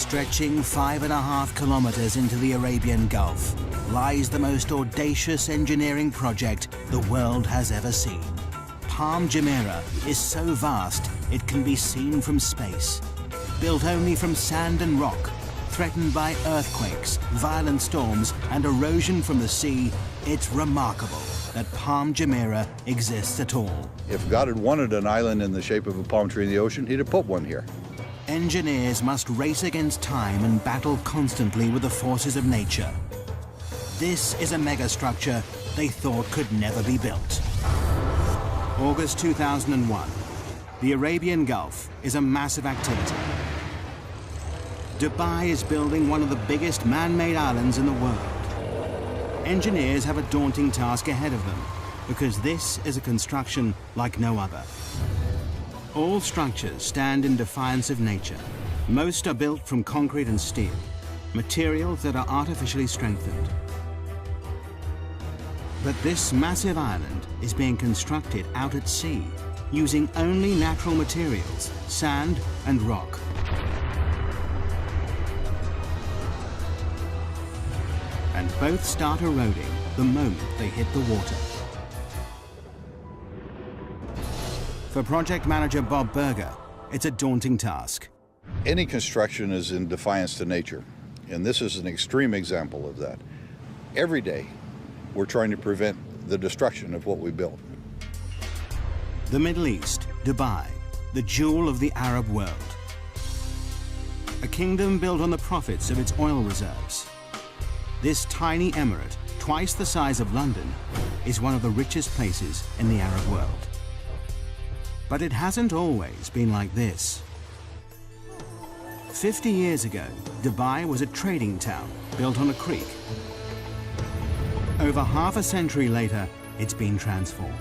Stretching 5.5 kilometers into the Arabian Gulf lies the most audacious engineering project the world has ever seen. Palm Jumeirah is so vast it can be seen from space. Built only from sand and rock, threatened by earthquakes, violent storms and erosion from the sea, it's remarkable that Palm Jumeirah exists at all. If God had wanted an island in the shape of a palm tree in the ocean, he'd have put one here. Engineers must race against time and battle constantly with the forces of nature. This is a megastructure they thought could never be built. August 2001. The Arabian Gulf is a massive activity. Dubai is building one of the biggest man-made islands in the world. Engineers have a daunting task ahead of them because this is a construction like no other. All structures stand in defiance of nature. Most are built from concrete and steel, materials that are artificially strengthened. But this massive island is being constructed out at sea, using only natural materials, sand and rock. And both start eroding the moment they hit the water. For project manager Bob Berger, it's a daunting task. Any construction is in defiance to nature, and this is an extreme example of that. Every day, we're trying to prevent the destruction of what we built. The Middle East, Dubai, the jewel of the Arab world. A kingdom built on the profits of its oil reserves. This tiny emirate, twice the size of London, is one of the richest places in the Arab world. But it hasn't always been like this. 50 years ago, Dubai was a trading town built on a creek. Over half a century later, it's been transformed.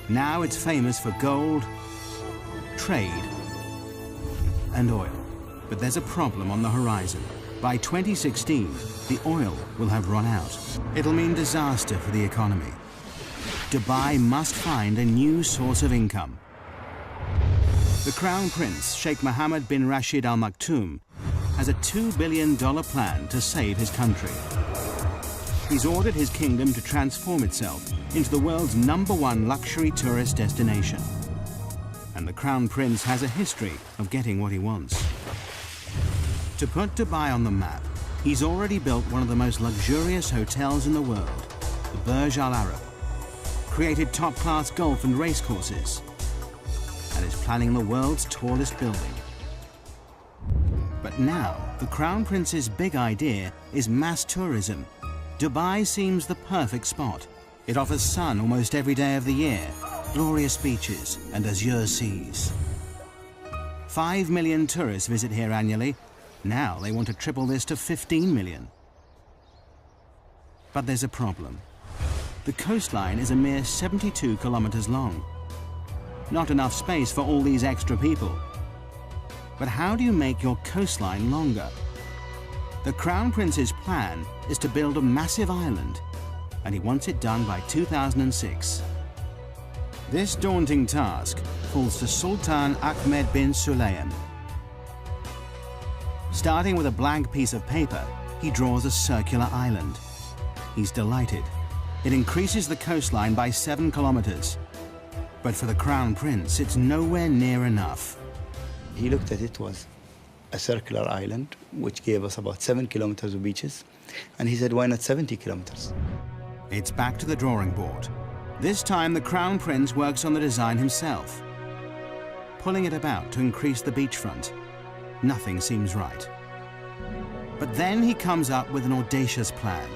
Now it's famous for gold, trade, and oil. But there's a problem on the horizon. By 2016, the oil will have run out. It'll mean disaster for the economy. Dubai must find a new source of income. The Crown Prince, Sheikh Mohammed bin Rashid Al Maktoum, has a $2 billion plan to save his country. He's ordered his kingdom to transform itself into the world's #1 luxury tourist destination. And the Crown Prince has a history of getting what he wants. To put Dubai on the map, he's already built one of the most luxurious hotels in the world, the Burj Al Arab, created top-class golf and race courses, and is planning the world's tallest building. But now, the Crown Prince's big idea is mass tourism. Dubai seems the perfect spot. It offers sun almost every day of the year, glorious beaches and azure seas. 5 million tourists visit here annually. Now they want to triple this to 15 million. But there's a problem. The coastline is a mere 72 kilometers long. Not enough space for all these extra people. But how do you make your coastline longer? The Crown Prince's plan is to build a massive island, and he wants it done by 2006. This daunting task falls to Sultan Ahmed bin Sulayem. Starting with a blank piece of paper, he draws a circular island. He's delighted. It increases the coastline by 7 kilometers. But for the Crown Prince, it's nowhere near enough. He looked at it was a circular island, which gave us about 7 kilometers of beaches. And he said, why not 70 kilometers? It's back to the drawing board. This time, the Crown Prince works on the design himself, pulling it about to increase the beachfront. Nothing seems right. But then he comes up with an audacious plan.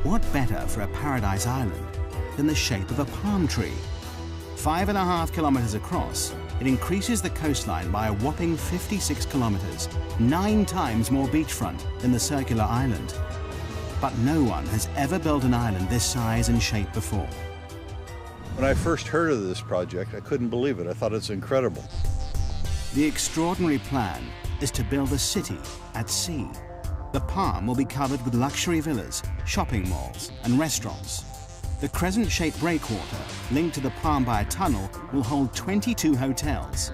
What better for a paradise island than the shape of a palm tree? 5.5 kilometers across, it increases the coastline by a whopping 56 kilometers, 9 times more beachfront than the circular island. But no one has ever built an island this size and shape before. When I first heard of this project, I couldn't believe it. I thought it's incredible. The extraordinary plan is to build a city at sea. The palm will be covered with luxury villas, shopping malls, and restaurants. The crescent-shaped breakwater, linked to the palm by a tunnel, will hold 22 hotels.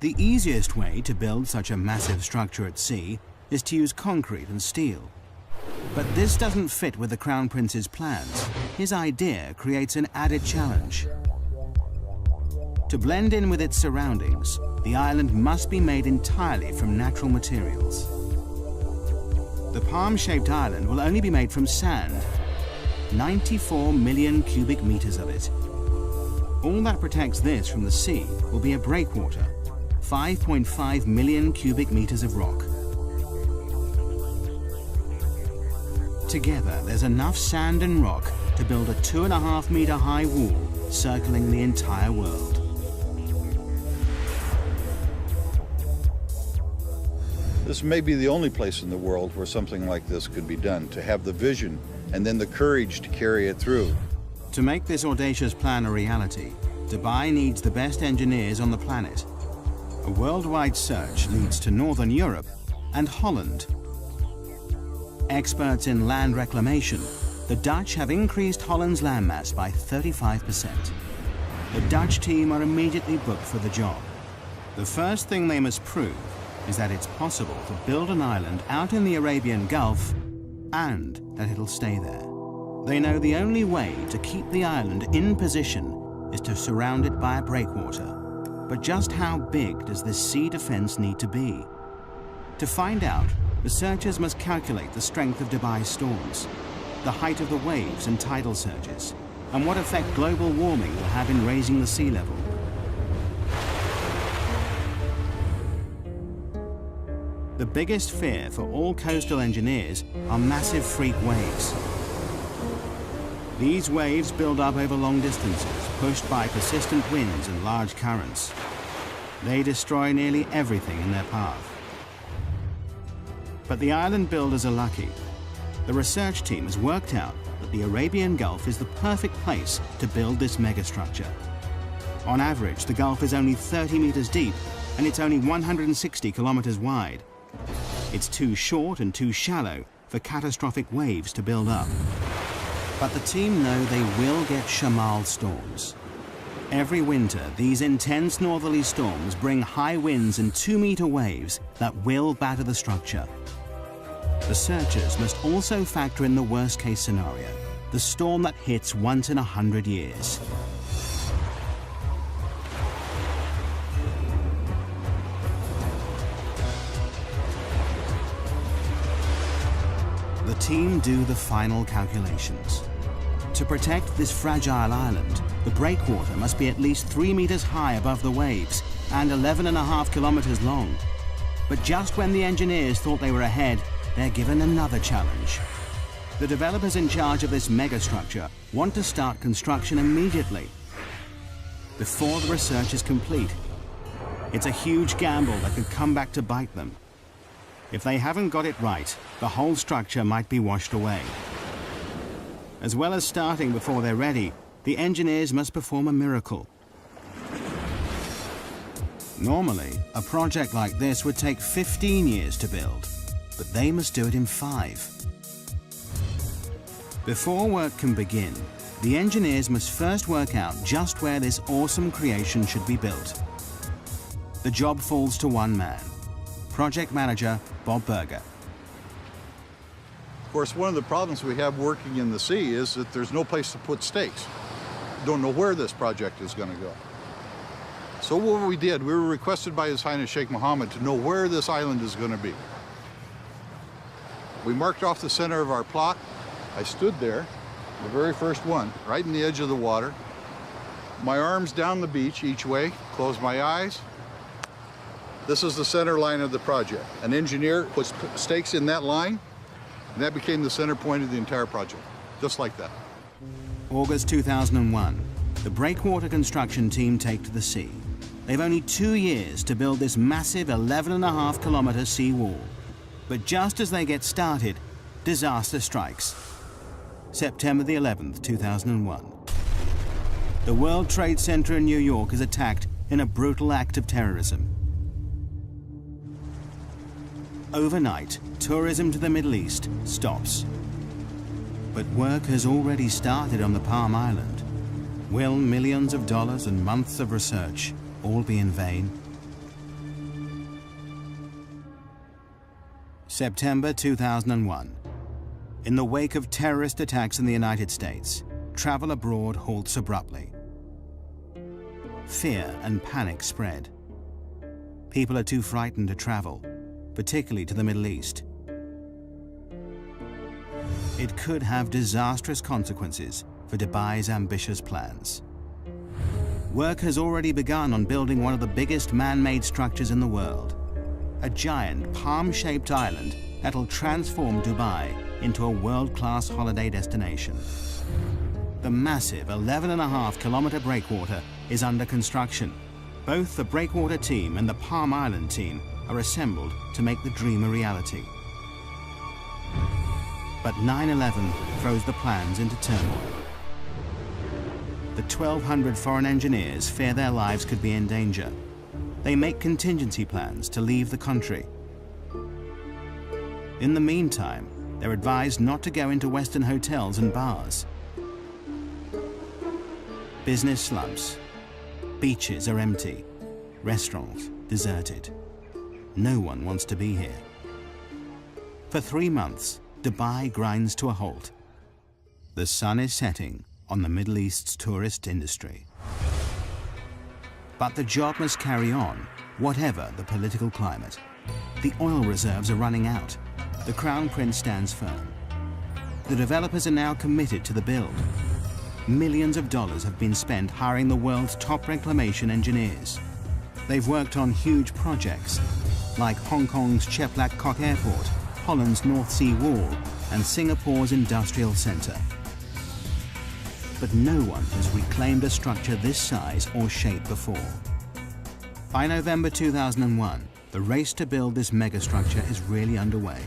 The easiest way to build such a massive structure at sea is to use concrete and steel. But this doesn't fit with the Crown Prince's plans. His idea creates an added challenge. To blend in with its surroundings, the island must be made entirely from natural materials. The palm-shaped island will only be made from sand, 94 million cubic meters of it. All that protects this from the sea will be a breakwater, 5.5 million cubic meters of rock. Together, there's enough sand and rock to build a 2.5-meter high wall circling the entire world. This may be the only place in the world where something like this could be done, to have the vision and then the courage to carry it through. To make this audacious plan a reality, Dubai needs the best engineers on the planet. A worldwide search leads to Northern Europe and Holland. Experts in land reclamation, the Dutch have increased Holland's landmass by 35%. The Dutch team are immediately booked for the job. The first thing they must prove is that it's possible to build an island out in the Arabian Gulf and that it'll stay there. They know the only way to keep the island in position is to surround it by a breakwater. But just how big does this sea defense need to be? To find out, researchers must calculate the strength of Dubai's storms, the height of the waves and tidal surges, and what effect global warming will have in raising the sea level. The biggest fear for all coastal engineers are massive freak waves. These waves build up over long distances, pushed by persistent winds and large currents. They destroy nearly everything in their path. But the island builders are lucky. The research team has worked out that the Arabian Gulf is the perfect place to build this megastructure. On average, the Gulf is only 30 meters deep, and it's only 160 kilometers wide. It's too short and too shallow for catastrophic waves to build up. But the team know they will get Shamal storms. Every winter, these intense northerly storms bring high winds and 2-meter waves that will batter the structure. Researchers must also factor in the worst-case scenario, the storm that hits once in 100 years. The team do the final calculations. To protect this fragile island, the breakwater must be at least 3 meters high above the waves and 11.5 kilometers long. But just when the engineers thought they were ahead, they're given another challenge. The developers in charge of this megastructure want to start construction immediately, before the research is complete. It's a huge gamble that could come back to bite them. If they haven't got it right, the whole structure might be washed away. As well as starting before they're ready, the engineers must perform a miracle. Normally, a project like this would take 15 years to build, but they must do it in 5. Before work can begin, the engineers must first work out just where this awesome creation should be built. The job falls to one man, project manager Bob Berger. Of course, one of the problems we have working in the sea is that there's no place to put stakes. Don't know where this project is going to go. So what we did, we were requested by His Highness Sheikh Mohammed to know where this island is going to be. We marked off the center of our plot. I stood there, the very first one, right in the edge of the water. My arms down the beach each way, closed my eyes. This is the center line of the project. An engineer puts stakes in that line, and that became the center point of the entire project, just like that. August 2001, the breakwater construction team take to the sea. They've only 2 years to build this massive 11.5 kilometer sea wall. But just as they get started, disaster strikes. September the 11th, 2001. The World Trade Center in New York is attacked in a brutal act of terrorism. Overnight, tourism to the Middle East stops. But work has already started on the Palm Island. Will millions of dollars and months of research all be in vain? September 2001. In the wake of terrorist attacks in the United States, travel abroad halts abruptly. Fear and panic spread. People are too frightened to travel, particularly to the Middle East. It could have disastrous consequences for Dubai's ambitious plans. Work has already begun on building one of the biggest man-made structures in the world, a giant palm-shaped island that'll transform Dubai into a world-class holiday destination. The massive 11.5-kilometer breakwater is under construction. Both the breakwater team and the Palm Island team are assembled to make the dream a reality. But 9/11 throws the plans into turmoil. The 1,200 foreign engineers fear their lives could be in danger. They make contingency plans to leave the country. In the meantime, they're advised not to go into Western hotels and bars. Business slumps. Beaches are empty. Restaurants deserted. No one wants to be here. For 3 months, Dubai grinds to a halt. The sun is setting on the Middle East's tourist industry. But the job must carry on, whatever the political climate. The oil reserves are running out. The Crown Prince stands firm. The developers are now committed to the build. Millions of dollars have been spent hiring the world's top reclamation engineers. They've worked on huge projects, like Hong Kong's Cheplak Kok Airport, Holland's North Sea Wall, and Singapore's Industrial Centre. But no one has reclaimed a structure this size or shape before. By November 2001, the race to build this megastructure is really underway.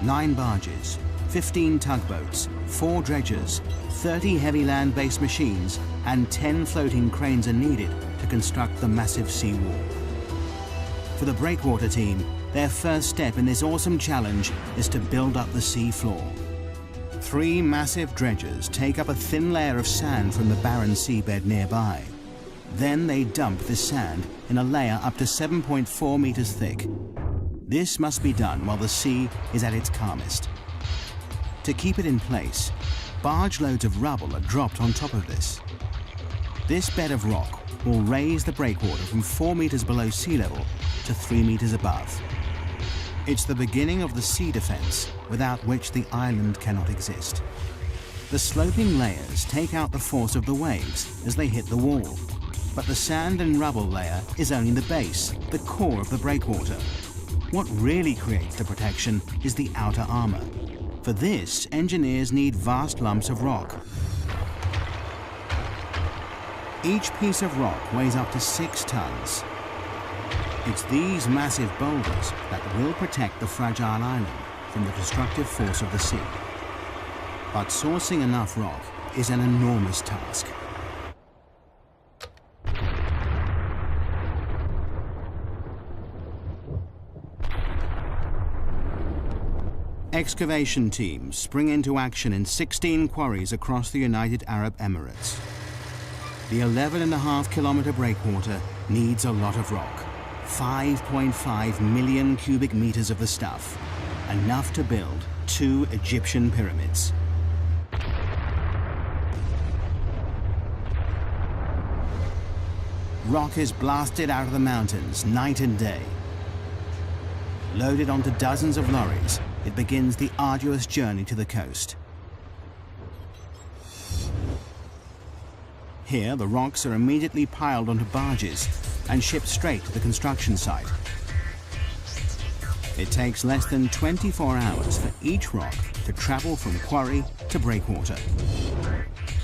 9 barges, 15 tugboats, 4 dredgers, 30 heavy land-based machines, and 10 floating cranes are needed to construct the massive seawall. For the breakwater team, their first step in this awesome challenge is to build up the sea floor. 3 massive dredgers take up a thin layer of sand from the barren seabed nearby. Then they dump this sand in a layer up to 7.4 meters thick. This must be done while the sea is at its calmest. To keep it in place, barge loads of rubble are dropped on top of this. This bed of rock will raise the breakwater from 4 meters below sea level to 3 meters above. It's the beginning of the sea defense, without which the island cannot exist. The sloping layers take out the force of the waves as they hit the wall, but the sand and rubble layer is only the base, the core of the breakwater. What really creates the protection is the outer armor. For this, engineers need vast lumps of rock. Each piece of rock weighs up to 6 tons. It's these massive boulders that will protect the fragile island from the destructive force of the sea. But sourcing enough rock is an enormous task. Excavation teams spring into action in 16 quarries across the United Arab Emirates. The 11.5-kilometer breakwater needs a lot of rock. 5.5 million cubic meters of the stuff, enough to build 2 Egyptian pyramids. Rock is blasted out of the mountains night and day. Loaded onto dozens of lorries, it begins the arduous journey to the coast. Here, the rocks are immediately piled onto barges and shipped straight to the construction site. It takes less than 24 hours for each rock to travel from quarry to breakwater.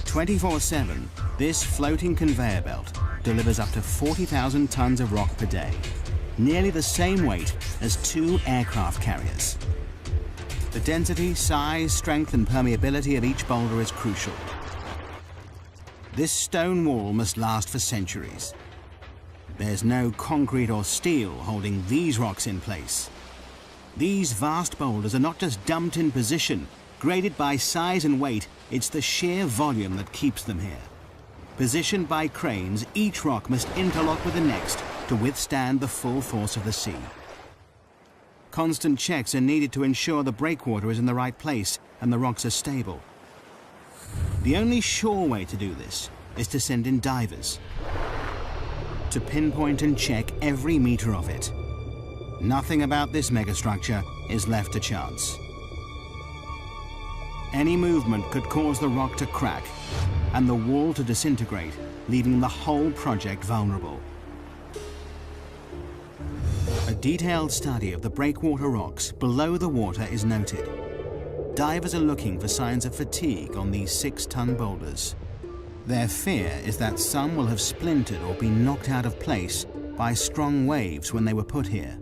24/7, this floating conveyor belt delivers up to 40,000 tons of rock per day, nearly the same weight as 2 aircraft carriers. The density, size, strength, and permeability of each boulder is crucial. This stone wall must last for centuries. There's no concrete or steel holding these rocks in place. These vast boulders are not just dumped in position, graded by size and weight, it's the sheer volume that keeps them here. Positioned by cranes, each rock must interlock with the next to withstand the full force of the sea. Constant checks are needed to ensure the breakwater is in the right place and the rocks are stable. The only sure way to do this is to send in divers to pinpoint and check every meter of it. Nothing about this megastructure is left to chance. Any movement could cause the rock to crack and the wall to disintegrate, leaving the whole project vulnerable. A detailed study of the breakwater rocks below the water is noted. Divers are looking for signs of fatigue on these 6-ton boulders. Their fear is that some will have splintered or been knocked out of place by strong waves when they were put here.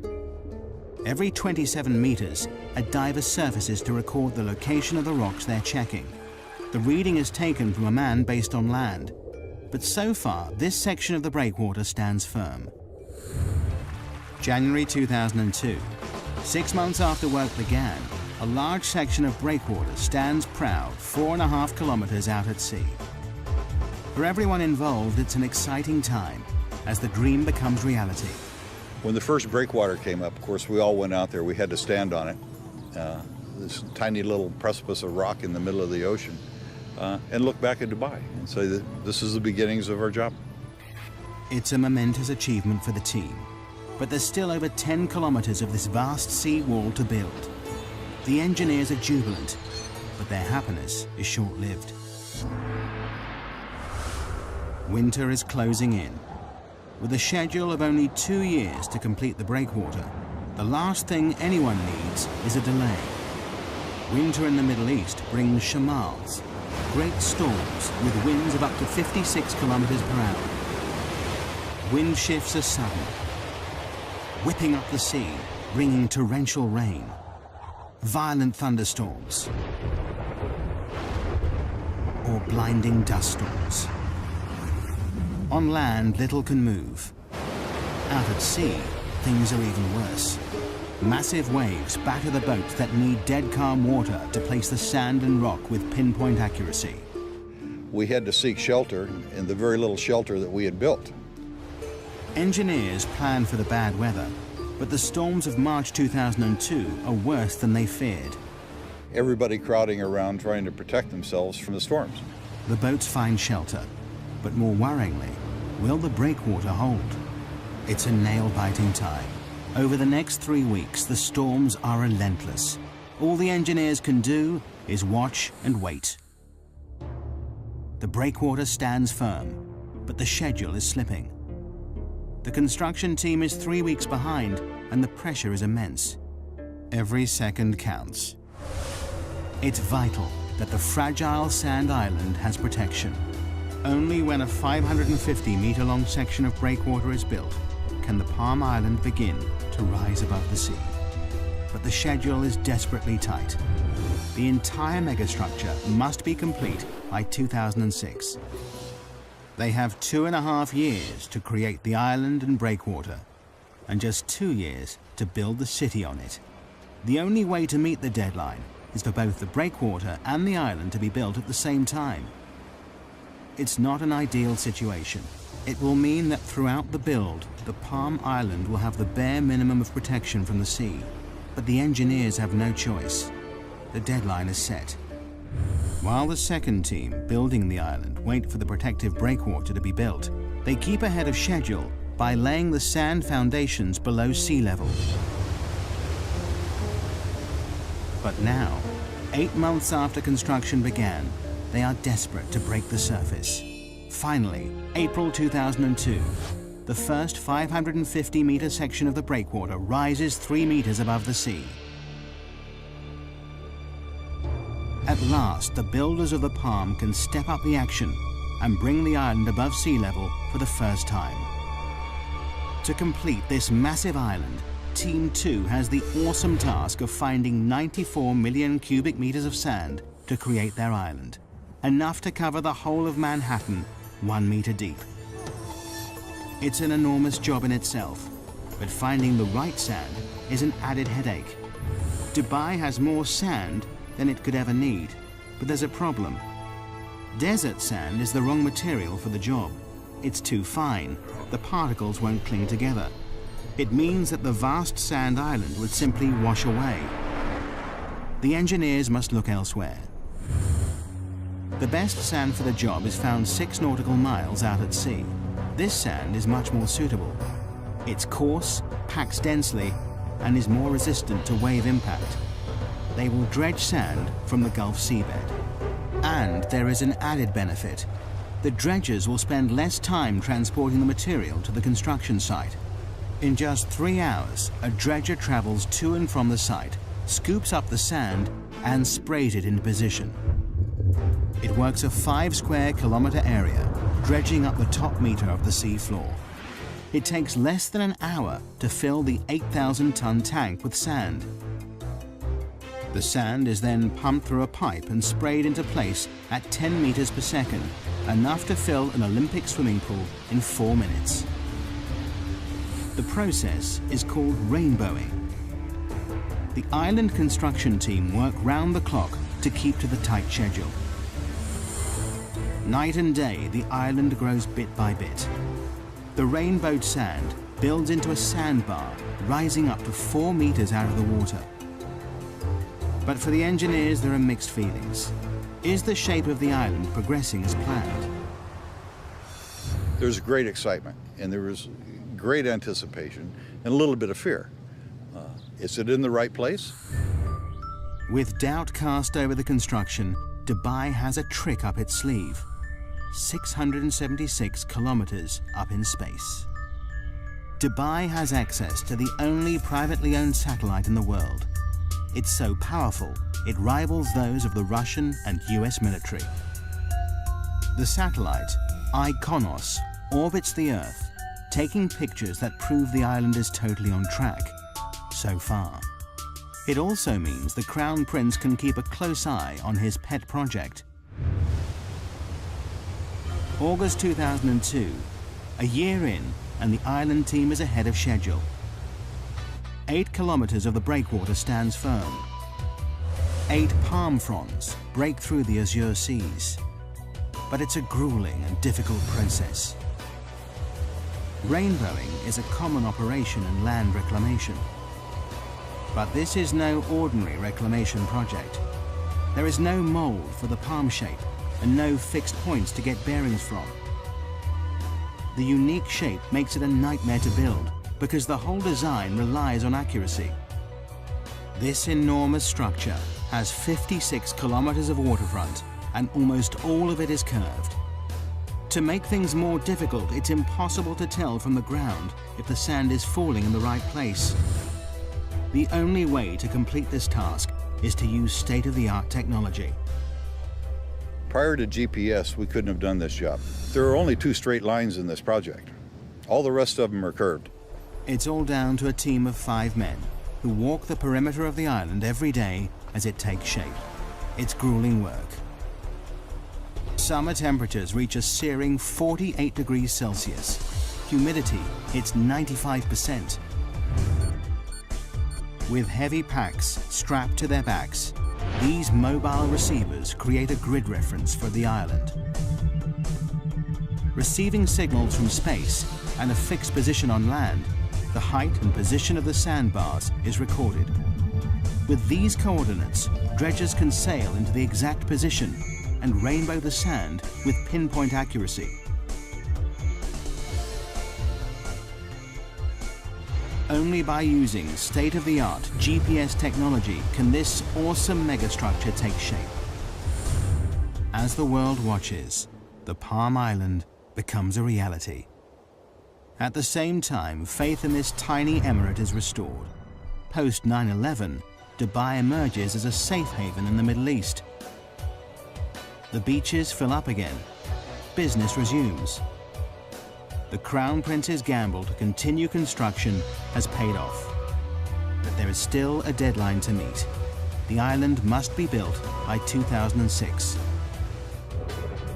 Every 27 meters, a diver surfaces to record the location of the rocks they're checking. The reading is taken from a man based on land, but so far this section of the breakwater stands firm. January 2002. 6 months after work began, a large section of breakwater stands proud 4.5 kilometers out at sea. For everyone involved, it's an exciting time as the dream becomes reality. When the first breakwater came up, of course, we all went out there. We had to stand on it. This tiny little precipice of rock in the middle of the ocean, and look back at Dubai and say that this is the beginnings of our job. It's a momentous achievement for the team, but there's still over 10 kilometers of this vast sea wall to build. The engineers are jubilant, but their happiness is short-lived. Winter is closing in. With a schedule of only 2 years to complete the breakwater, the last thing anyone needs is a delay. Winter in the Middle East brings shamals, great storms with winds of up to 56 kilometers per hour. Wind shifts are sudden, whipping up the sea, bringing torrential rain, violent thunderstorms, or blinding dust storms. On land, little can move. Out at sea, things are even worse. Massive waves batter the boats that need dead calm water to place the sand and rock with pinpoint accuracy. We had to seek shelter in the very little shelter that we had built. Engineers planned for the bad weather, but the storms of March 2002 are worse than they feared. Everybody crowding around trying to protect themselves from the storms. The boats find shelter, but more worryingly, will the breakwater hold? It's a nail-biting time. Over the next 3 weeks, the storms are relentless. All the engineers can do is watch and wait. The breakwater stands firm, but the schedule is slipping. The construction team is 3 weeks behind, and the pressure is immense. Every second counts. It's vital that the fragile sand island has protection. Only when a 550-meter-long section of breakwater is built can the Palm Island begin to rise above the sea. But the schedule is desperately tight. The entire megastructure must be complete by 2006. They have 2.5 years to create the island and breakwater, and just 2 years to build the city on it. The only way to meet the deadline is for both the breakwater and the island to be built at the same time. It's not an ideal situation. It will mean that throughout the build, the Palm Island will have the bare minimum of protection from the sea. But the engineers have no choice. The deadline is set. While the second team building the island wait for the protective breakwater to be built, they keep ahead of schedule by laying the sand foundations below sea level. But now, 8 months after construction began, they are desperate to break the surface. Finally, April 2002, the first 550-meter section of the breakwater rises 3 meters above the sea. At last, the builders of the Palm can step up the action and bring the island above sea level for the first time. To complete this massive island, Team 2 has the awesome task of finding 94 million cubic meters of sand to create their island, enough to cover the whole of Manhattan 1 meter deep. It's an enormous job in itself, but finding the right sand is an added headache. Dubai has more sand than it could ever need, but there's a problem. Desert sand is the wrong material for the job. It's too fine. The particles won't cling together. It means that the vast sand island would simply wash away. The engineers must look elsewhere. The best sand for the job is found 6 nautical miles out at sea. This sand is much more suitable. It's coarse, packs densely, and is more resistant to wave impact. They will dredge sand from the Gulf seabed. And there is an added benefit. The dredgers will spend less time transporting the material to the construction site. In just 3 hours, a dredger travels to and from the site, scoops up the sand, and sprays it into position. It works a 5 square kilometer area, dredging up the top meter of the sea floor. It takes less than an hour to fill the 8,000-ton tank with sand. The sand is then pumped through a pipe and sprayed into place at 10 meters per second, enough to fill an Olympic swimming pool in 4 minutes. The process is called rainbowing. The island construction team work round the clock to keep to the tight schedule. Night and day, the island grows bit by bit. The rainbowed sand builds into a sandbar, rising up to 4 meters out of the water. But for the engineers, there are mixed feelings. Is the shape of the island progressing as planned? There's great excitement, and there was great anticipation and a little bit of fear. Is it in the right place? With doubt cast over the construction, Dubai has a trick up its sleeve. 676 kilometers up in space. Dubai has access to the only privately owned satellite in the world. It's so powerful, it rivals those of the Russian and US military. The satellite, IKONOS, orbits the Earth, taking pictures that prove the island is totally on track, so far. It also means the Crown Prince can keep a close eye on his pet project. August 2002, a year in, and the island team is ahead of schedule. 8 kilometers of the breakwater stands firm. 8 palm fronds break through the azure seas. But it's a grueling and difficult process. Rainbowing is a common operation in land reclamation. But this is no ordinary reclamation project. There is no mold for the palm shape and no fixed points to get bearings from. The unique shape makes it a nightmare to build because the whole design relies on accuracy. This enormous structure has 56 kilometers of waterfront and almost all of it is curved. To make things more difficult, it's impossible to tell from the ground if the sand is falling in the right place. The only way to complete this task is to use state-of-the-art technology. Prior to GPS, we couldn't have done this job. There are only 2 straight lines in this project. All the rest of them are curved. It's all down to a team of 5 men who walk the perimeter of the island every day as it takes shape. It's grueling work. Summer temperatures reach a searing 48 degrees Celsius. Humidity hits 95%. With heavy packs strapped to their backs, these mobile receivers create a grid reference for the island. Receiving signals from space and a fixed position on land, the height and position of the sandbars is recorded. With these coordinates, dredgers can sail into the exact position and rainbow the sand with pinpoint accuracy. Only by using state-of-the-art GPS technology can this awesome megastructure take shape. As the world watches, the Palm Island becomes a reality. At the same time, faith in this tiny emirate is restored. Post 9/11, Dubai emerges as a safe haven in the Middle East. The beaches fill up again. Business resumes. The Crown Prince's gamble to continue construction has paid off. But there is still a deadline to meet. The island must be built by 2006.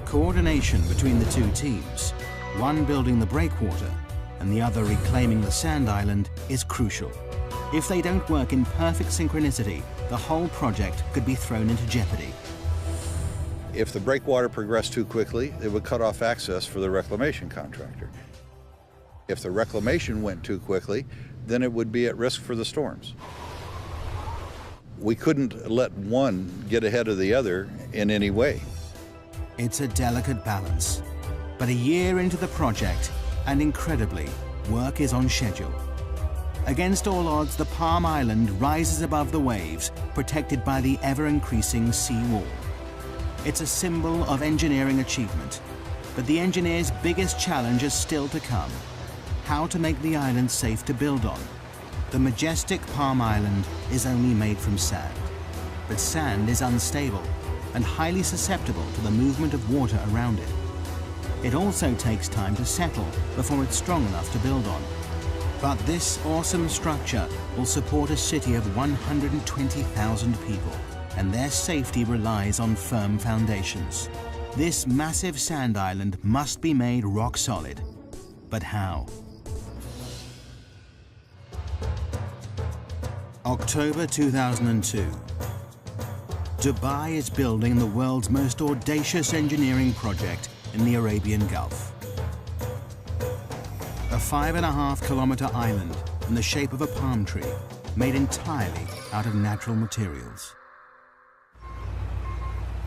Coordination between the 2 teams, one building the breakwater and the other reclaiming the sand island, is crucial. If they don't work in perfect synchronicity, the whole project could be thrown into jeopardy. If the breakwater progressed too quickly, it would cut off access for the reclamation contractor. If the reclamation went too quickly, then it would be at risk for the storms. We couldn't let one get ahead of the other in any way. It's a delicate balance. But a year into the project, and incredibly, work is on schedule. Against all odds, the Palm Island rises above the waves, protected by the ever-increasing sea wall. It's a symbol of engineering achievement. But the engineers' biggest challenge is still to come: how to make the island safe to build on. The majestic Palm Island is only made from sand. But sand is unstable and highly susceptible to the movement of water around it. It also takes time to settle before it's strong enough to build on. But this awesome structure will support a city of 120,000 people, and their safety relies on firm foundations. This massive sand island must be made rock solid. But how? October 2002. Dubai is building the world's most audacious engineering project in the Arabian Gulf. A 5.5-kilometer island in the shape of a palm tree, made entirely out of natural materials.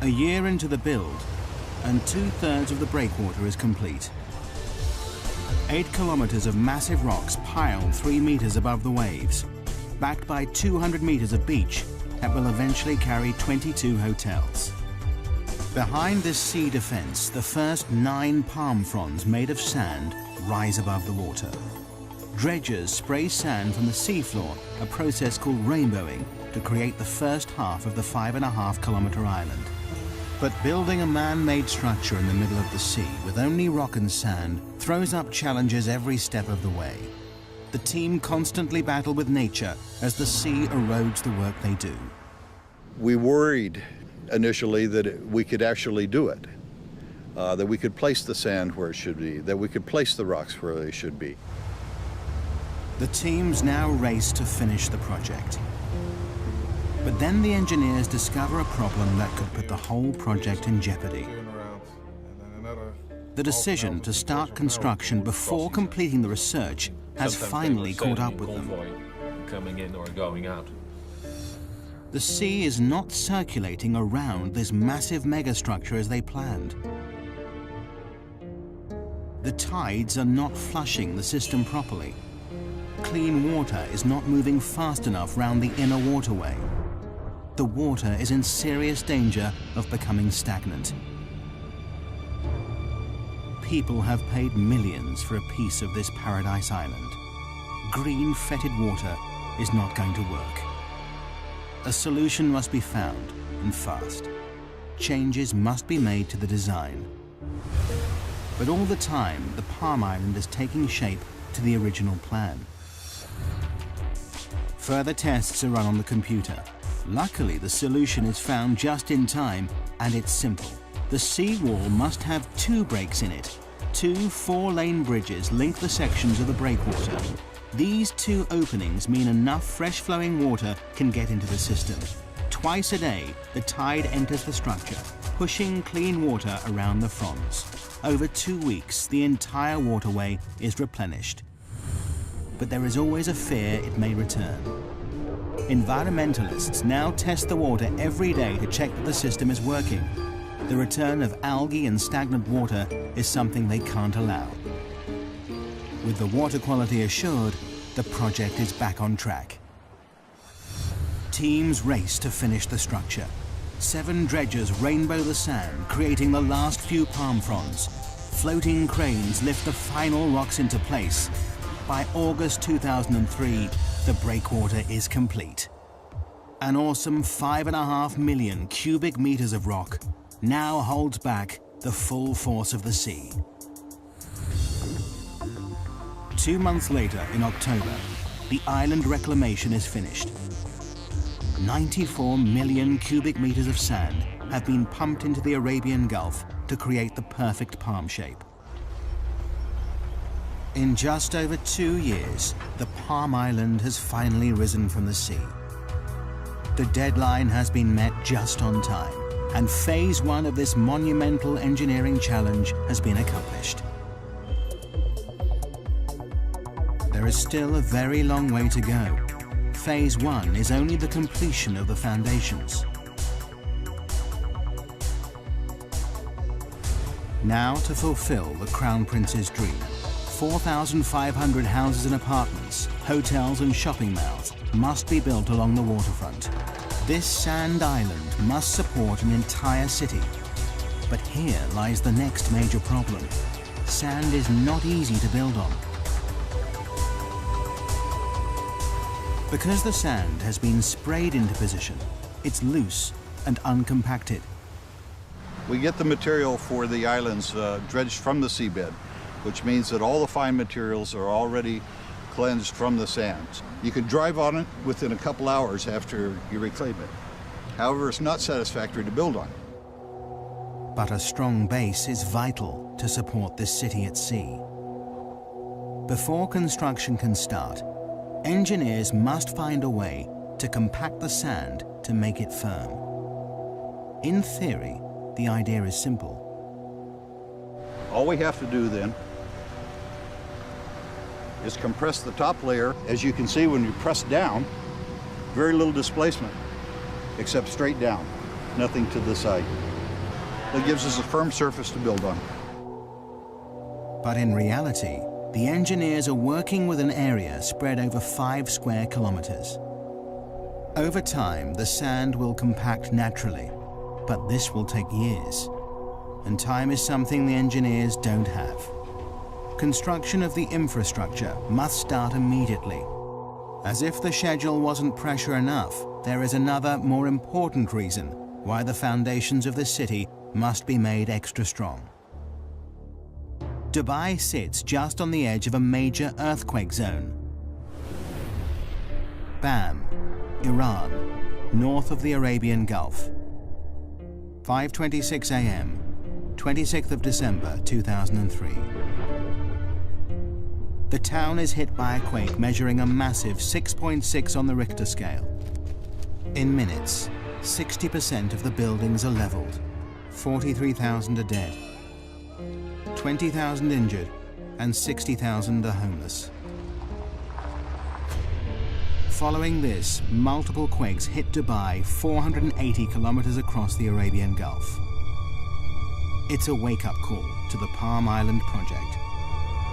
A year into the build, and 2/3 of the breakwater is complete. 8 kilometers of massive rocks piled 3 meters above the waves, backed by 200 meters of beach that will eventually carry 22 hotels. Behind this sea defense, the first 9 palm fronds made of sand rise above the water. Dredgers spray sand from the seafloor, a process called rainbowing, to create the first half of the 5.5-kilometer island. But building a man-made structure in the middle of the sea with only rock and sand throws up challenges every step of the way. The team constantly battle with nature as the sea erodes the work they do. We worried initially that we could actually do it, that we could place the sand where it should be, that we could place the rocks where they should be. The teams now race to finish the project. But then the engineers discover a problem that could put the whole project in jeopardy. The decision to start construction before completing the research has finally caught up with them. Coming in or going out. The sea is not circulating around this massive megastructure as they planned. The tides are not flushing the system properly. Clean water is not moving fast enough round the inner waterway. The water is in serious danger of becoming stagnant. People have paid millions for a piece of this paradise island. Green fetid water is not going to work. A solution must be found, and fast. Changes must be made to the design. But all the time, the Palm Island is taking shape to the original plan. Further tests are run on the computer. Luckily, the solution is found just in time, and it's simple. The seawall must have 2 breaks in it. 2 4-lane bridges link the sections of the breakwater. These 2 openings mean enough fresh-flowing water can get into the system. Twice a day, the tide enters the structure, pushing clean water around the fronds. Over 2 weeks, the entire waterway is replenished. But there is always a fear it may return. Environmentalists now test the water every day to check that the system is working. The return of algae and stagnant water is something they can't allow. With the water quality assured, the project is back on track. Teams race to finish the structure. 7 dredgers rainbow the sand, creating the last few palm fronds. Floating cranes lift the final rocks into place. By August 2003, the breakwater is complete. An awesome 5.5 million cubic meters of rock now holds back the full force of the sea. 2 months later, in October, the island reclamation is finished. 94 million cubic meters of sand have been pumped into the Arabian Gulf to create the perfect palm shape. In just over 2 years, the Palm Island has finally risen from the sea. The deadline has been met just on time, and phase 1 of this monumental engineering challenge has been accomplished. there is still a very long way to go. Phase 1 is only the completion of the foundations. Now to fulfill the Crown Prince's dream. 4,500 houses and apartments, hotels and shopping malls must be built along the waterfront. This sand island must support an entire city. But here lies the next major problem. Sand is not easy to build on. Because the sand has been sprayed into position, it's loose and uncompacted. We get the material for the islands dredged from the seabed, which means that all the fine materials are already cleansed from the sands. You can drive on it within a couple hours after you reclaim it. However, it's not satisfactory to build on. But a strong base is vital to support this city at sea. Before construction can start, engineers must find a way to compact the sand to make it firm. In theory, the idea is simple. All we have to do then is compress the top layer. As you can see, when you press down, very little displacement, except straight down, nothing to the side. That gives us a firm surface to build on. But in reality, the engineers are working with an area spread over 5 square kilometers. Over time, the sand will compact naturally, but this will take years. And time is something the engineers don't have. Construction of the infrastructure must start immediately. As if the schedule wasn't pressure enough, there is another, more important reason why the foundations of the city must be made extra strong. Dubai sits just on the edge of a major earthquake zone. Bam, Iran, north of the Arabian Gulf. 5:26 a.m., 26th of December 2003. The town is hit by a quake measuring a massive 6.6 on the Richter scale. In minutes, 60% of the buildings are leveled. 43,000 are dead, 20,000 injured, and 60,000 are homeless. Following this, multiple quakes hit Dubai 480 kilometers across the Arabian Gulf. It's a wake-up call to the Palm Island project.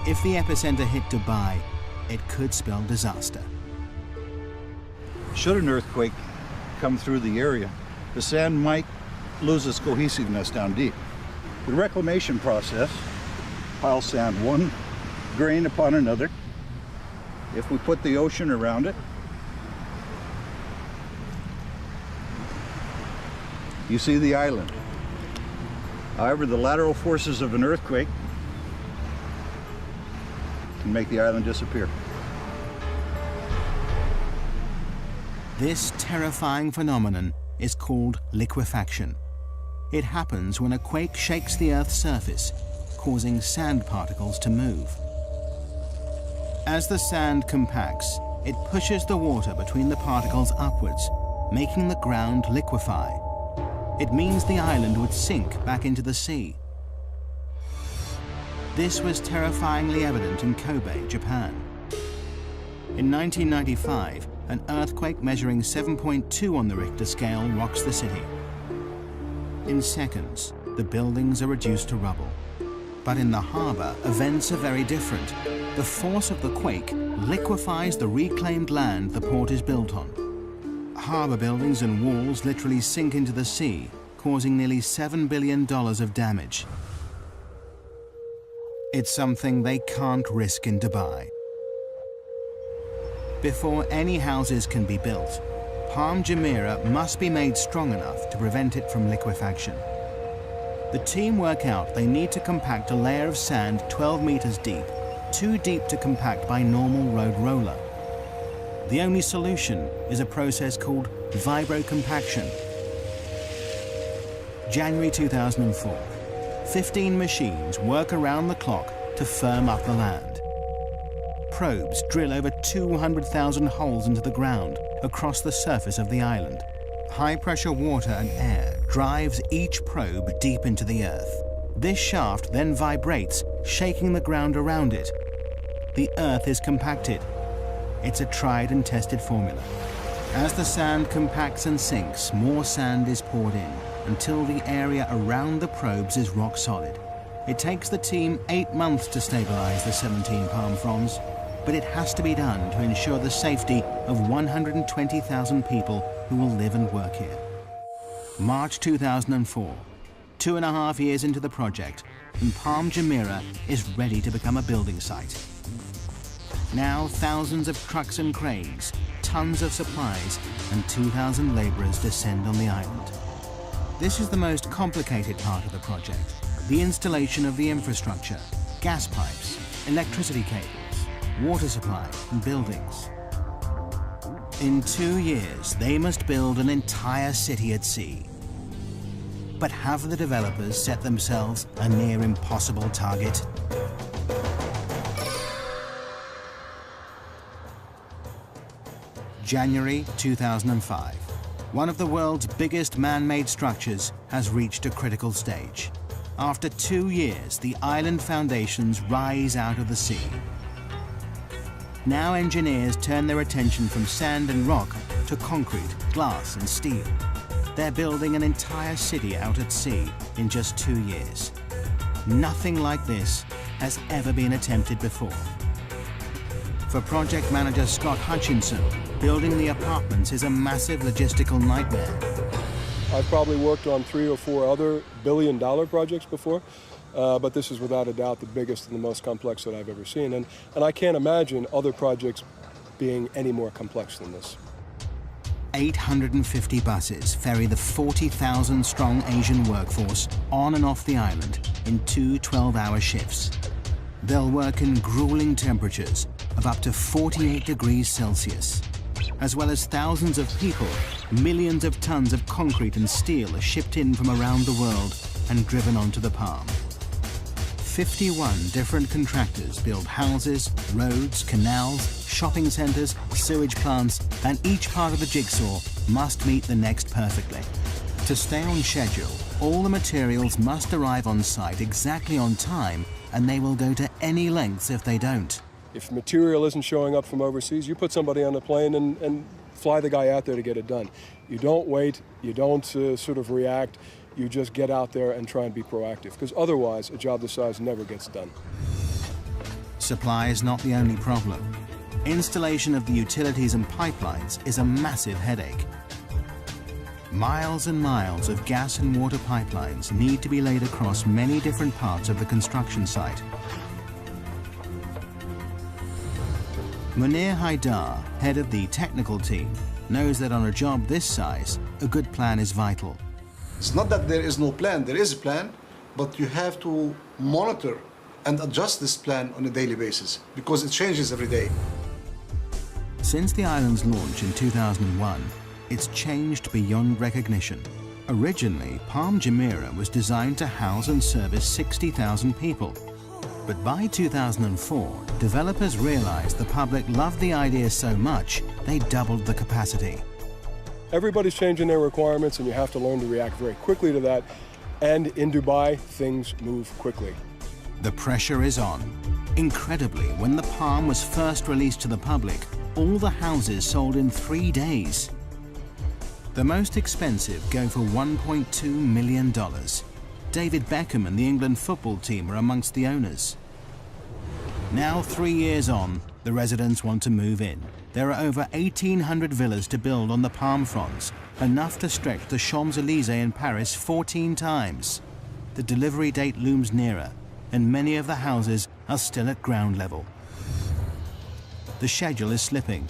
If the epicenter hit Dubai, it could spell disaster. Should an earthquake come through the area, the sand might lose its cohesiveness down deep. The reclamation process piles sand one grain upon another. If we put the ocean around it, you see the island. However, the lateral forces of an earthquake can make the island disappear. This terrifying phenomenon is called liquefaction. It happens when a quake shakes the Earth's surface, causing sand particles to move. As the sand compacts, it pushes the water between the particles upwards, making the ground liquefy. It means the island would sink back into the sea. This was terrifyingly evident in Kobe, Japan. In 1995, an earthquake measuring 7.2 on the Richter scale rocks the city. In seconds, the buildings are reduced to rubble. But in the harbor, events are very different. The force of the quake liquefies the reclaimed land the port is built on. Harbor buildings and walls literally sink into the sea, causing nearly $7 billion of damage. It's something they can't risk in Dubai. Before any houses can be built, Palm Jumeirah must be made strong enough to prevent it from liquefaction. The team work out they need to compact a layer of sand 12 meters deep, too deep to compact by normal road roller. The only solution is a process called vibrocompaction. January 2004. 15 machines work around the clock to firm up the land. Probes drill over 200,000 holes into the ground across the surface of the island. High-pressure water and air drives each probe deep into the earth. This shaft then vibrates, shaking the ground around it. the earth is compacted. It's a tried and tested formula. As the sand compacts and sinks, more sand is poured in until the area around the probes is rock solid. It takes the team 8 months to stabilize the 17 palm fronds, but it has to be done to ensure the safety of 120,000 people who will live and work here. March 2004, 2.5 years into the project, and Palm Jumeirah is ready to become a building site. Now thousands of trucks and cranes, tons of supplies, and 2,000 laborers descend on the island. This is the most complicated part of the project, the installation of the infrastructure, gas pipes, electricity cables, water supply, and buildings. In 2 years, they must build an entire city at sea. But have the developers set themselves a near impossible target? January 2005. One of the world's biggest man-made structures has reached a critical stage. After 2 years, the island foundations rise out of the sea. Now engineers turn their attention from sand and rock to concrete, glass and steel. They're building an entire city out at sea in just 2 years. Nothing like this has ever been attempted before. For project manager Scott Hutchinson, building the apartments is a massive logistical nightmare. I've probably worked on 3 or 4 other billion-dollar projects before, but this is without a doubt the biggest and the most complex that I've ever seen. And I can't imagine other projects being any more complex than this. 850 buses ferry the 40,000-strong Asian workforce on and off the island in 2 12-hour shifts. They'll work in grueling temperatures of up to 48 degrees Celsius. As well as thousands of people, millions of tons of concrete and steel are shipped in from around the world and driven onto the Palm. 51 different contractors build houses, roads, canals, shopping centers, sewage plants, and each part of the jigsaw must meet the next perfectly. To stay on schedule, all the materials must arrive on site exactly on time, and they will go to any lengths if they don't. If material isn't showing up from overseas, you put somebody on a plane and fly the guy out there to get it done. You don't wait, you don't sort of react, you just get out there and try and be proactive, because otherwise a job this size never gets done. Supply is not the only problem. Installation of the utilities and pipelines is a massive headache. Miles and miles of gas and water pipelines need to be laid across many different parts of the construction site. Munir Haidar, head of the technical team, knows that on a job this size, a good plan is vital. It's not that there is no plan, there is a plan, but you have to monitor and adjust this plan on a daily basis because it changes every day. Since the island's launch in 2001, it's changed beyond recognition. Originally, Palm Jumeirah was designed to house and service 60,000 people. But by 2004, developers realized the public loved the idea so much, they doubled the capacity. Everybody's changing their requirements, and you have to learn to react very quickly to that. And in Dubai, things move quickly. The pressure is on. Incredibly, when the Palm was first released to the public, all the houses sold in 3 days. The most expensive go for $1.2 million. David Beckham and the England football team are amongst the owners. Now, 3 years on, the residents want to move in. There are over 1,800 villas to build on the palm fronds, enough to stretch the Champs-Élysées in Paris 14 times. The delivery date looms nearer, and many of the houses are still at ground level. The schedule is slipping,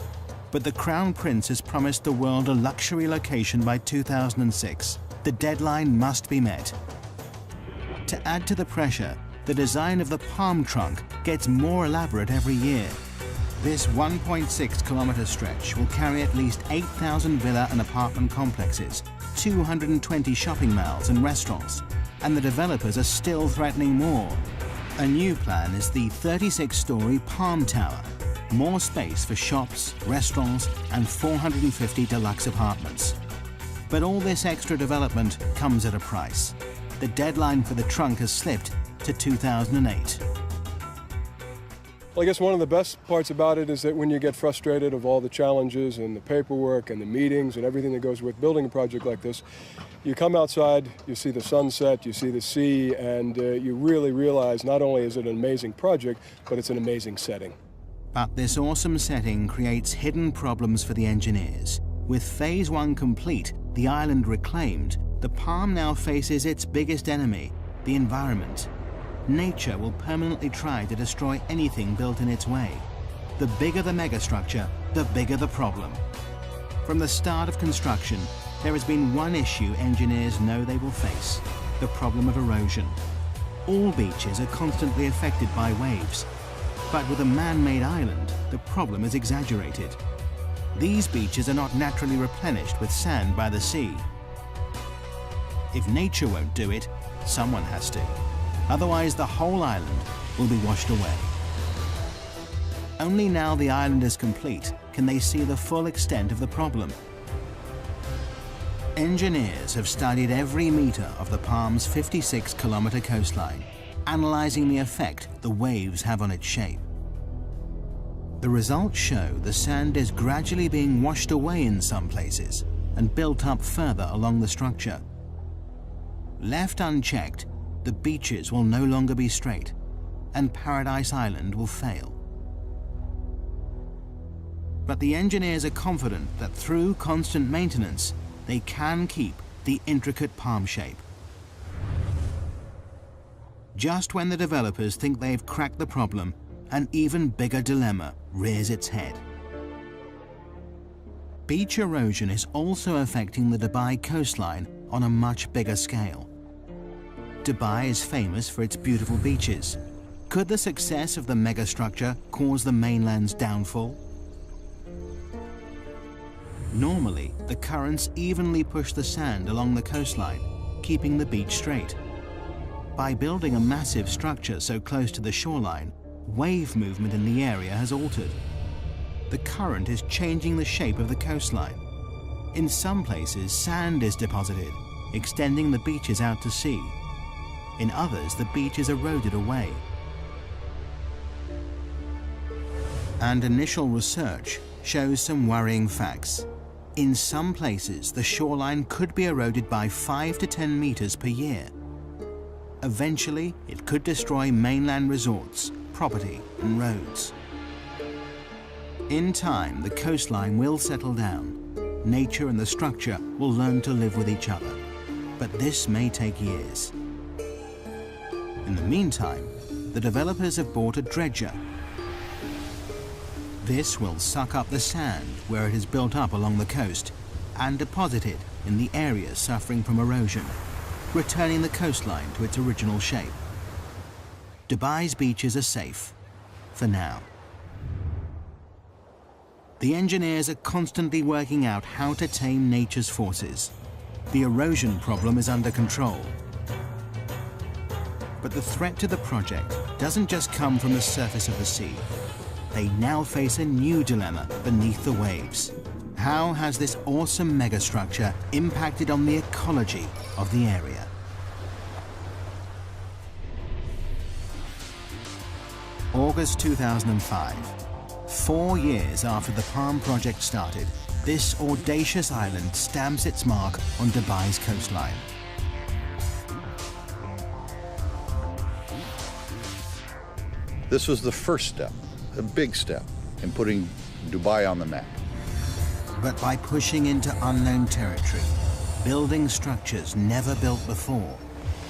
but the Crown Prince has promised the world a luxury location by 2006. The deadline must be met. To add to the pressure, the design of the palm trunk gets more elaborate every year. This 1.6-kilometer stretch will carry at least 8,000 villa and apartment complexes, 220 shopping malls and restaurants, and the developers are still threatening more. A new plan is the 36-story Palm Tower, more space for shops, restaurants, and 450 deluxe apartments. But all this extra development comes at a price. The deadline for the trunk has slipped to 2008. Well, I guess one of the best parts about it is that when you get frustrated of all the challenges and the paperwork and the meetings and everything that goes with building a project like this, you come outside, you see the sunset, you see the sea, and you really realize not only is it an amazing project, but it's an amazing setting. But this awesome setting creates hidden problems for the engineers. With Phase 1 complete, the island reclaimed, the Palm now faces its biggest enemy, the environment. Nature will permanently try to destroy anything built in its way. The bigger the megastructure, the bigger the problem. From the start of construction, there has been one issue engineers know they will face: the problem of erosion. All beaches are constantly affected by waves, but with a man-made island, the problem is exaggerated. These beaches are not naturally replenished with sand by the sea. If nature won't do it, someone has to. Otherwise, the whole island will be washed away. Only now the island is complete can they see the full extent of the problem. Engineers have studied every meter of the Palm's 56-kilometer coastline, analyzing the effect the waves have on its shape. The results show the sand is gradually being washed away in some places and built up further along the structure. Left unchecked, the beaches will no longer be straight, and Paradise Island will fail. But the engineers are confident that through constant maintenance, they can keep the intricate palm shape. Just when the developers think they've cracked the problem, an even bigger dilemma rears its head. Beach erosion is also affecting the Dubai coastline on a much bigger scale. Dubai is famous for its beautiful beaches. Could the success of the megastructure cause the mainland's downfall? Normally, the currents evenly push the sand along the coastline, keeping the beach straight. By building a massive structure so close to the shoreline, wave movement in the area has altered. The current is changing the shape of the coastline. In some places, sand is deposited, extending the beaches out to sea. In others, the beach is eroded away. And initial research shows some worrying facts. In some places, the shoreline could be eroded by 5 to 10 meters per year. Eventually, it could destroy mainland resorts, property, and roads. In time, the coastline will settle down. Nature and the structure will learn to live with each other. But this may take years. In the meantime, the developers have bought a dredger. This will suck up the sand where it is built up along the coast and deposit it in the areas suffering from erosion, returning the coastline to its original shape. Dubai's beaches are safe, for now. The engineers are constantly working out how to tame nature's forces. The erosion problem is under control. But the threat to the project doesn't just come from the surface of the sea. They now face a new dilemma beneath the waves. How has this awesome megastructure impacted on the ecology of the area? August 2005. 4 years after the Palm project started, this audacious island stamps its mark on Dubai's coastline. This was the first step, a big step, in putting Dubai on the map. But by pushing into unknown territory, building structures never built before,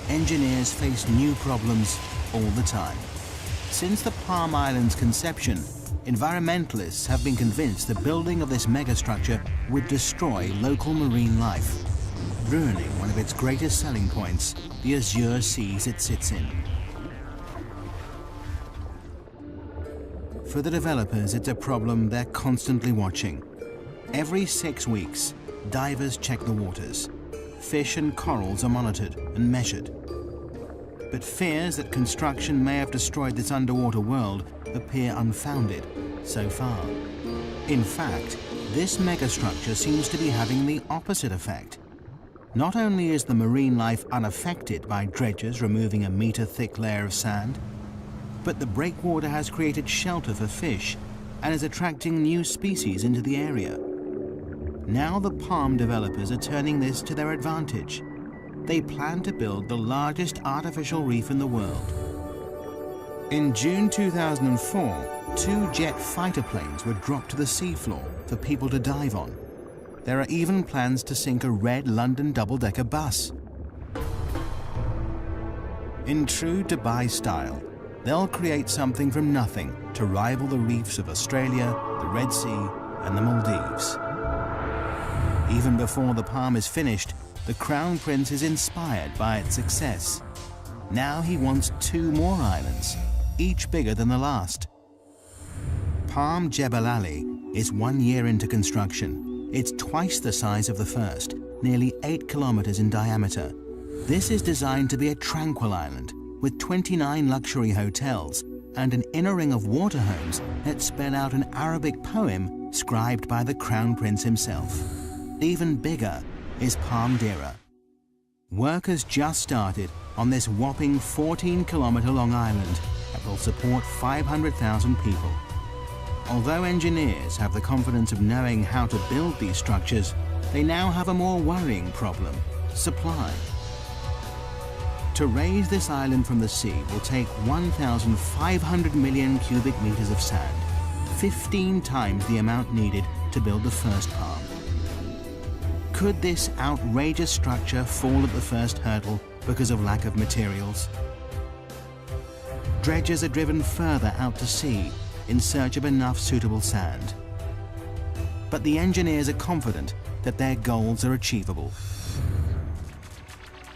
engineers face new problems all the time. Since the Palm Island's conception, environmentalists have been convinced the building of this megastructure would destroy local marine life, ruining one of its greatest selling points, the azure seas it sits in. For the developers, it's a problem they're constantly watching. Every 6 weeks, divers check the waters. Fish and corals are monitored and measured. But fears that construction may have destroyed this underwater world appear unfounded so far. In fact, this megastructure seems to be having the opposite effect. Not only is the marine life unaffected by dredgers removing a meter-thick layer of sand, But the breakwater has created shelter for fish and is attracting new species into the area. Now the palm developers are turning this to their advantage. They plan to build the largest artificial reef in the world. In June 2004, 2 jet fighter planes were dropped to the seafloor for people to dive on. There are even plans to sink a red London double-decker bus. In true Dubai style, they'll create something from nothing to rival the reefs of Australia, the Red Sea, and the Maldives. Even before the palm is finished, the Crown Prince is inspired by its success. Now he wants 2 more islands, each bigger than the last. Palm Jebel Ali is 1 year into construction. It's twice the size of the first, nearly 8 kilometers in diameter. This is designed to be a tranquil island with 29 luxury hotels and an inner ring of water homes that spell out an Arabic poem scribed by the Crown Prince himself. Even bigger is Palm Dira. Work has just started on this whopping 14-kilometer-long island that will support 500,000 people. Although engineers have the confidence of knowing how to build these structures, they now have a more worrying problem: supply. To raise this island from the sea will take 1,500 million cubic meters of sand, 15 times the amount needed to build the first palm. Could this outrageous structure fall at the first hurdle because of lack of materials? Dredgers are driven further out to sea in search of enough suitable sand. But the engineers are confident that their goals are achievable.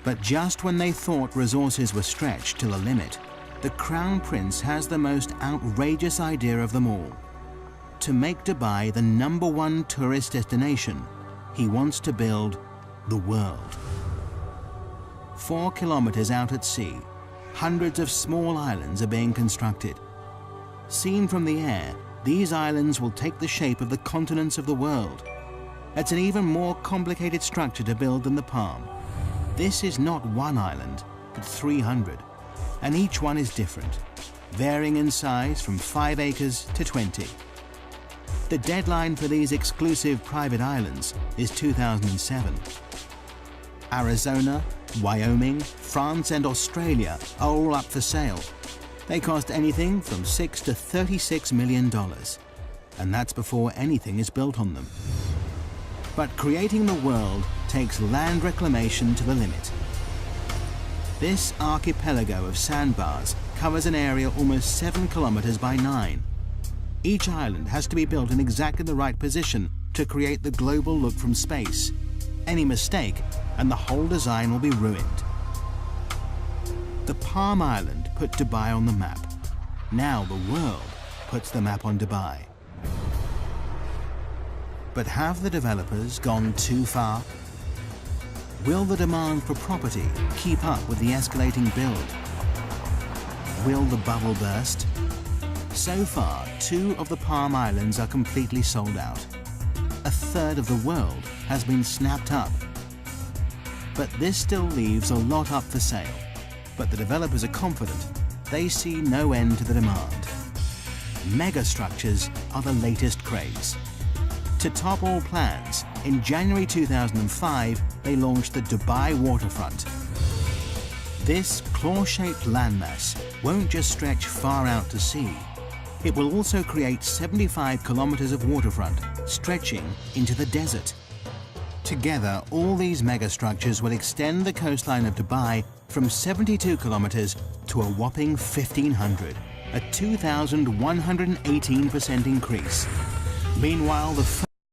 But just when they thought resources were stretched to the limit, the Crown Prince has the most outrageous idea of them all. To make Dubai the #1 tourist destination, he wants to build the world. 4 kilometers out at sea, hundreds of small islands are being constructed. Seen from the air, these islands will take the shape of the continents of the world. It's an even more complicated structure to build than the palm. This is not 1 island, but 300, and each one is different, varying in size from 5 acres to 20. The deadline for these exclusive private islands is 2007. Arizona, Wyoming, France and Australia are all up for sale. They cost anything from $6 to $36 million, and that's before anything is built on them. But creating the world takes land reclamation to the limit. This archipelago of sandbars covers an area almost 7 kilometers by 9. Each island has to be built in exactly the right position to create the global look from space. Any mistake and the whole design will be ruined. The Palm Island put Dubai on the map. Now the world puts the map on Dubai. But have the developers gone too far? Will the demand for property keep up with the escalating build? Will the bubble burst? So far, 2 of the Palm Islands are completely sold out. A third of the world has been snapped up. But this still leaves a lot up for sale. But the developers are confident they see no end to the demand. Megastructures are the latest craze. To top all plans, in January 2005, they launched the Dubai waterfront. This claw-shaped landmass won't just stretch far out to sea. It will also create 75 kilometers of waterfront, stretching into the desert. Together, all these megastructures will extend the coastline of Dubai from 72 kilometers to a whopping 1,500, a 2,118% increase. Meanwhile, the